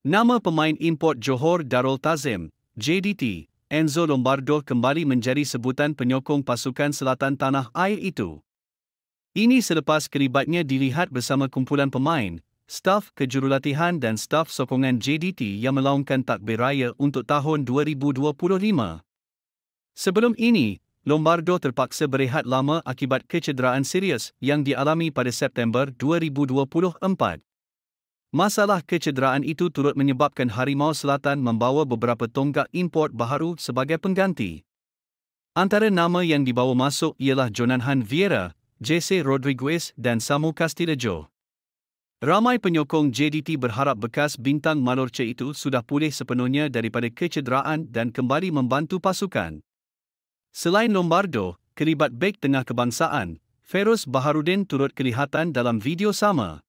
Nama pemain import Johor Darul Tazim, JDT, Enzo Lombardo kembali menjadi sebutan penyokong pasukan selatan tanah air itu. Ini selepas kelibatnya dilihat bersama kumpulan pemain, staf kejurulatihan dan staf sokongan JDT yang melaungkan takbir raya untuk tahun 2025. Sebelum ini, Lombardo terpaksa berehat lama akibat kecederaan serius yang dialami pada September 2024. Masalah kecederaan itu turut menyebabkan Harimau Selatan membawa beberapa tonggak import baharu sebagai pengganti. Antara nama yang dibawa masuk ialah Jonathan Vieira, Jesse Rodriguez dan Samu Castillo. Ramai penyokong JDT berharap bekas bintang Malorce itu sudah pulih sepenuhnya daripada kecederaan dan kembali membantu pasukan. Selain Lombardo, kelibat bek tengah kebangsaan, Feroz Baharudin turut kelihatan dalam video sama.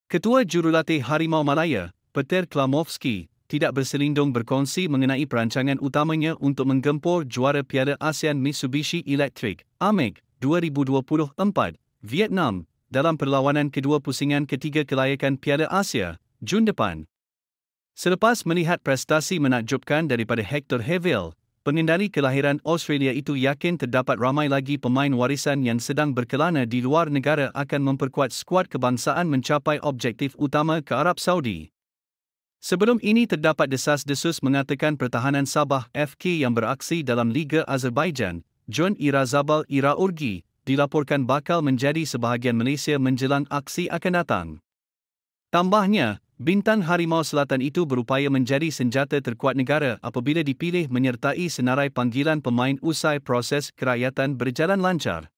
Ketua Jurulatih Harimau Malaya, Peter Klamovski, tidak berselindung berkongsi mengenai perancangan utamanya untuk menggempur juara Piala ASEAN Mitsubishi Electric, AMEC, 2024, Vietnam, dalam perlawanan kedua pusingan ketiga kelayakan Piala Asia, Jun depan. Selepas melihat prestasi menakjubkan daripada Hector Haville, pengendali kelahiran Australia itu yakin terdapat ramai lagi pemain warisan yang sedang berkelana di luar negara akan memperkuat skuad kebangsaan mencapai objektif utama ke Arab Saudi. Sebelum ini terdapat desas-desus mengatakan pertahanan Sabah FK yang beraksi dalam Liga Azerbaijan, John Irazabal Iraurgi, dilaporkan bakal menjadi sebahagian Malaysia menjelang aksi akan datang. Tambahnya, bintang Harimau Selatan itu berupaya menjadi senjata terkuat negara apabila dipilih menyertai senarai panggilan pemain usai proses kerakyatan berjalan lancar.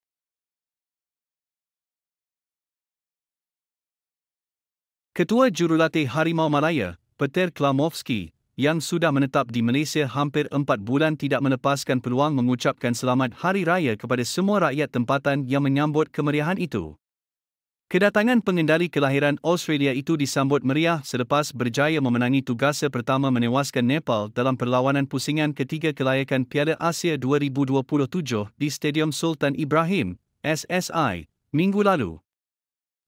Ketua Jurulatih Harimau Malaya, Peter Klamovski, yang sudah menetap di Malaysia hampir 4 bulan tidak melepaskan peluang mengucapkan selamat Hari Raya kepada semua rakyat tempatan yang menyambut kemeriahan itu. Kedatangan pengendali kelahiran Australia itu disambut meriah selepas berjaya memenangi tugas pertama menewaskan Nepal dalam perlawanan pusingan ketiga kelayakan Piala Asia 2027 di Stadium Sultan Ibrahim, SSI, minggu lalu.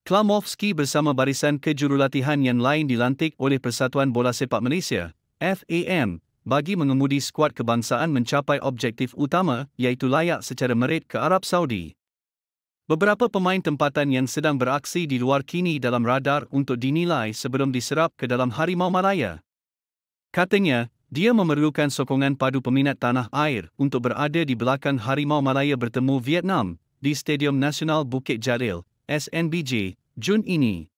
Klamovski bersama barisan kejurulatihan yang lain dilantik oleh Persatuan Bola Sepak Malaysia, FAM, bagi mengemudi skuad kebangsaan mencapai objektif utama iaitu layak secara merit ke Arab Saudi. Beberapa pemain tempatan yang sedang beraksi di luar kini dalam radar untuk dinilai sebelum diserap ke dalam Harimau Malaya. Katanya, dia memerlukan sokongan padu peminat tanah air untuk berada di belakang Harimau Malaya bertemu Vietnam di Stadium Nasional Bukit Jalil, SNBJ, Jun ini.